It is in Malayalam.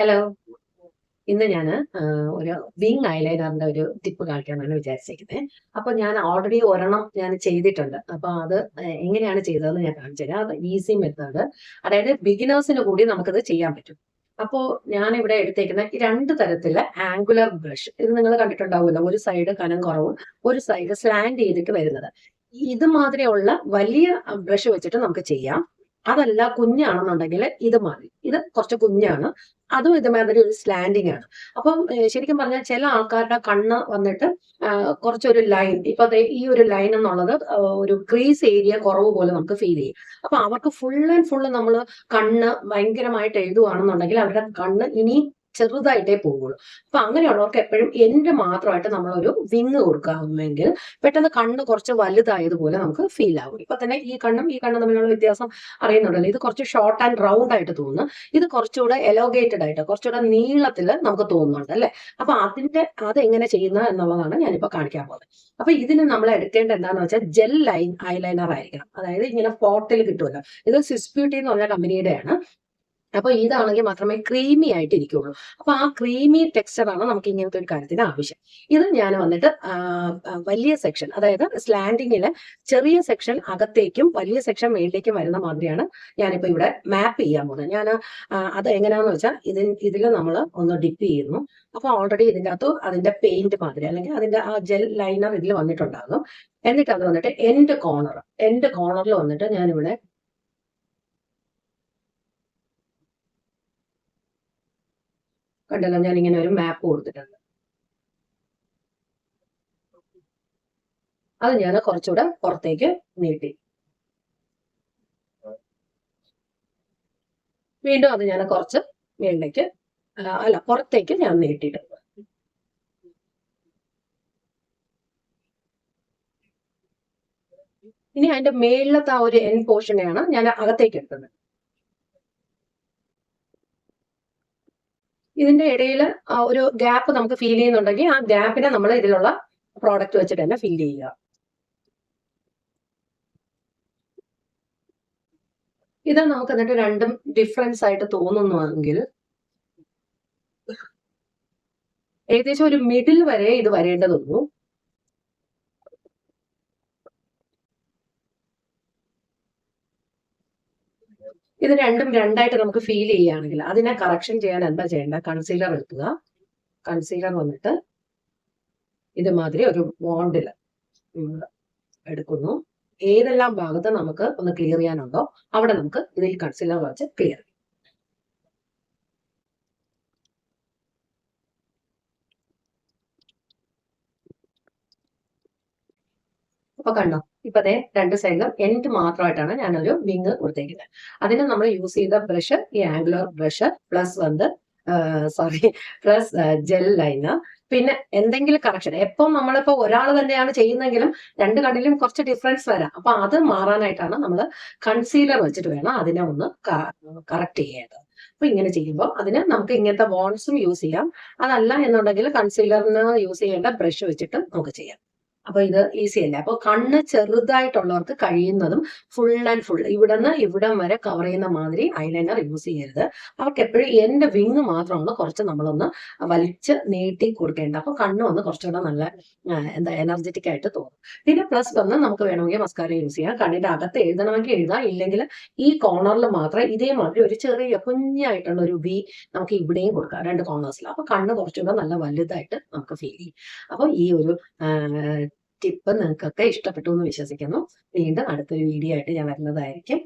ഹലോ. ഇന്ന് ഞാൻ ഒരു വിങ് ഐലൈനറിന്റെ ഒരു ടിപ്പ് കാണിക്കാനാണ് വിചാരിച്ചിരിക്കുന്നത്. അപ്പോൾ ഞാൻ ഓൾറെഡി ഒരെണ്ണം ഞാൻ ചെയ്തിട്ടുണ്ട്. അപ്പോൾ അത് എങ്ങനെയാണ് ചെയ്തതെന്ന് ഞാൻ കാണിച്ചു തരാം. അത് ഈസി മെത്തേഡ്, അതായത് ബിഗിനേഴ്സിന് കൂടി നമുക്കത് ചെയ്യാൻ പറ്റും. അപ്പോൾ ഞാനിവിടെ എടുത്തേക്കുന്ന ഈ രണ്ട് തരത്തിലെ ആംഗുലർ ബ്രഷ്, ഇത് നിങ്ങൾ കണ്ടിട്ടുണ്ടാവുമല്ലോ. ഒരു സൈഡ് കനം കുറവും ഒരു സൈഡ് സ്ലാൻഡ് ചെയ്തിട്ട് വരുന്നത്. ഇത് മാതിരിയുള്ള വലിയ ബ്രഷ് വെച്ചിട്ട് നമുക്ക് ചെയ്യാം. അതല്ല കുഞ്ഞാണെന്നുണ്ടെങ്കിൽ ഇത് മതി. ഇത് കുറച്ച് കുഞ്ഞാണ്, അതും ഇതുമാതിരി ഒരു സ്ലാൻഡിങ് ആണ്. അപ്പം ശരിക്കും പറഞ്ഞാൽ ചില ആൾക്കാരുടെ കണ്ണ് വന്നിട്ട് കുറച്ചൊരു ലൈൻ, ഇപ്പൊ ദേ ഈ ഒരു ലൈൻ എന്നുള്ളത് ഒരു ക്രീസ് ഏരിയ കുറവ് പോലെ നമുക്ക് ഫീൽ ചെയ്യും. അപ്പൊ അവർക്ക് ഫുൾ ആൻഡ് ഫുള്ള് നമ്മൾ കണ്ണ് ഭയങ്കരമായിട്ട് എഴുതുവാണെന്നുണ്ടെങ്കിൽ അവരുടെ കണ്ണ് ഇനി ചെറുതായിട്ടേ പോകുള്ളൂ. അപ്പൊ അങ്ങനെയുള്ളവർക്ക് എപ്പോഴും എൻഡ് മാത്രമായിട്ട് നമ്മളൊരു വിങ് കൊടുക്കാമെങ്കിൽ പെട്ടെന്ന് കണ്ണ് കുറച്ച് വലുതായതുപോലെ നമുക്ക് ഫീൽ ആകും. ഇപ്പൊ തന്നെ ഈ കണ്ണും തമ്മിലുള്ള വ്യത്യാസം അറിയുന്നുണ്ടല്ലോ. ഇത് കുറച്ച് ഷോർട്ട് ആൻഡ് റൗണ്ട് ആയിട്ട് തോന്നുന്നു, ഇത് കുറച്ചുകൂടെ എലോഗേറ്റഡ് ആയിട്ട് കുറച്ചുകൂടെ നീളത്തിൽ നമുക്ക് തോന്നുന്നുണ്ട് അല്ലെ. അപ്പൊ അതെങ്ങനെ ചെയ്യുന്നത് എന്നുള്ളതാണ് ഞാനിപ്പോ കാണിക്കാൻ പോകുന്നത്. അപ്പൊ ഇതിന് നമ്മൾ എടുക്കേണ്ട എന്താണെന്ന് വെച്ചാൽ ജെൽ ഐലൈനർ ആയിരിക്കണം. അതായത് ഇങ്ങനെ പോട്ടിൽ കിട്ടുമല്ലോ. ഇത് സ്വിസ് ബ്യൂട്ടി എന്ന് പറഞ്ഞ കമ്പനിയുടെയാണ്. അപ്പൊ ഇതാണെങ്കിൽ മാത്രമേ ക്രീമി ആയിട്ട് ഇരിക്കുള്ളൂ. അപ്പൊ ആ ക്രീമി ടെക്സ്ചറാണ് നമുക്ക് ഇങ്ങനത്തെ ഒരു കാര്യത്തിന് ആവശ്യം. ഇത് ഞാൻ വന്നിട്ട് വലിയ സെക്ഷൻ, അതായത് സ്ലാൻഡിങ്ങിലെ ചെറിയ സെക്ഷൻ അകത്തേക്കും വലിയ സെക്ഷൻ മേളിലേക്കും വരുന്ന മാതിരിയാണ് ഞാനിപ്പോ ഇവിടെ മാപ്പ് ചെയ്യാൻ പോകുന്നത്. ഞാൻ അത് എങ്ങനെയാണെന്ന് വെച്ചാൽ ഇതിൽ നമ്മൾ ഒന്ന് ഡിപ്പ് ചെയ്യുന്നു. അപ്പൊ ഓൾറെഡി ഇതിൻ്റെ അകത്ത് അതിന്റെ പെയിന്റ് മാതിരി അല്ലെങ്കിൽ അതിന്റെ ആ ജെൽ ലൈനർ ഇതിൽ വന്നിട്ടുണ്ടാകും. എന്നിട്ട് അത് വന്നിട്ട് എൻഡ് കോർണറിൽ വന്നിട്ട് ഞാനിവിടെ കണ്ടല്ലോ, ഞാൻ ഇങ്ങനെ ഒരു മാപ്പ് കൊടുത്തിട്ടുണ്ട്. അത് ഞാൻ കുറച്ചുകൂടെ പുറത്തേക്ക് നീട്ടി. വീണ്ടും അത് ഞാൻ കുറച്ച് മേളിലേക്ക് പുറത്തേക്ക് ഞാൻ നീട്ടിയിട്ടുണ്ട്. ഇനി അതിന്റെ മേളിലത്തെ ആ ഒരു എൻ പോർഷനെയാണ് ഞാൻ അകത്തേക്ക് എടുക്കുന്നത്. ഇതിന്റെ ഇടയിൽ ഒരു ഗ്യാപ്പ് നമുക്ക് ഫീൽ ചെയ്യുന്നുണ്ടെങ്കിൽ ആ ഗ്യാപ്പിനെ നമ്മൾ ഇതിലുള്ള പ്രോഡക്റ്റ് വെച്ചിട്ട് തന്നെ ഫിൽ ചെയ്യുക. ഇത് നമുക്ക് എന്നിട്ട് രണ്ടും ഡിഫറൻസ് ആയിട്ട് തോന്നുന്നുവെങ്കിൽ ഏകദേശം ഒരു മിഡിൽ വരെ ഇത് വരേണ്ടതുള്ളൂ. ഇത് രണ്ടും രണ്ടായിട്ട് നമുക്ക് ഫീൽ ചെയ്യുകയാണെങ്കിൽ അതിനെ കറക്ഷൻ ചെയ്യാൻ എന്താ ചെയ്യേണ്ട, കൺസീലർ എടുക്കുക. കൺസീലർ വന്നിട്ട് ഇതുമാതിരി ഒരു ബോണ്ടിൽ എടുക്കുന്നു. ഏതെല്ലാം ഭാഗത്ത് നമുക്ക് ഒന്ന് ക്ലിയർ ചെയ്യാനുണ്ടോ അവിടെ നമുക്ക് ഇതിൽ കൺസീലർ വെച്ച് ക്ലിയർ. അപ്പൊ കണ്ടോ, ഇപ്പൊ അതേ രണ്ട് സൈഡിലും എൻഡ് മാത്രമായിട്ടാണ് ഞാനൊരു വിങ് കൊടുത്തേക്കുന്നത്. അതിന് നമ്മൾ യൂസ് ചെയ്ത ബ്രഷ് ഈ angular brush plus gel liner. പിന്നെ എന്തെങ്കിലും കറക്ഷൻ എപ്പം നമ്മളിപ്പോ ഒരാൾ തന്നെയാണ് ചെയ്യുന്നെങ്കിലും രണ്ട് കണ്ണിലും കുറച്ച് ഡിഫറൻസ് വരാം. അപ്പൊ അത് മാറാനായിട്ടാണ് നമ്മൾ കൺസീലർ വെച്ചിട്ട് വേണം അതിനെ ഒന്ന് കറക്റ്റ് ചെയ്യേണ്ടത്. അപ്പൊ ഇങ്ങനെ ചെയ്യുമ്പോൾ അതിന് നമുക്ക് ഇങ്ങനത്തെ വോൺസും യൂസ് ചെയ്യാം. അതല്ല എന്നുണ്ടെങ്കിൽ കൺസീലറിന് യൂസ് ചെയ്യേണ്ട ബ്രഷ് വെച്ചിട്ട് നമുക്ക് ചെയ്യാം. അപ്പൊ ഇത് ഈസി അല്ലേ. അപ്പൊ കണ്ണ് ചെറുതായിട്ടുള്ളവർക്ക് കഴിയുന്നതും ഫുൾ ആൻഡ് ഫുൾ ഇവിടുന്ന് ഇവിടം വരെ കവർ ചെയ്യുന്ന മാതിരി ഐലൈനർ യൂസ് ചെയ്യരുത്. അവർക്ക് എപ്പോഴും എന്റെ വിങ് മാത്രമാണ് കുറച്ച് നമ്മളൊന്ന് വലിച്ച് നീട്ടി കൊടുക്കേണ്ട. അപ്പൊ കണ്ണ് വന്ന് കുറച്ചുകൂടെ നല്ല എനർജറ്റിക് ആയിട്ട് തോന്നും. പിന്നെ പ്ലസ് വന്ന് നമുക്ക് വേണമെങ്കിൽ മസ്കാര യൂസ് ചെയ്യാം. കണ്ണിന്റെ അകത്ത് എഴുതണമെങ്കിൽ എഴുതാം, ഇല്ലെങ്കിൽ ഈ കോർണറിൽ മാത്രം ഇതേമാതിരി ഒരു ചെറിയ കുഞ്ഞായിട്ടുള്ള ഒരു വി നമുക്ക് ഇവിടെയും കൊടുക്കാം, രണ്ട് കോർണേഴ്സിൽ. അപ്പൊ കണ്ണ് കുറച്ചുകൂടെ നല്ല വലുതായിട്ട് നമുക്ക് ഫീൽ ചെയ്യും. അപ്പൊ ഈ ഒരു ടിപ്പ് നിങ്ങൾക്കൊക്കെ ഇഷ്ടപ്പെട്ടു എന്ന് വിശ്വസിക്കുന്നു. വീണ്ടും അടുത്തൊരു വീഡിയോ ആയിട്ട് ഞാൻ വരുന്നതായിരിക്കും.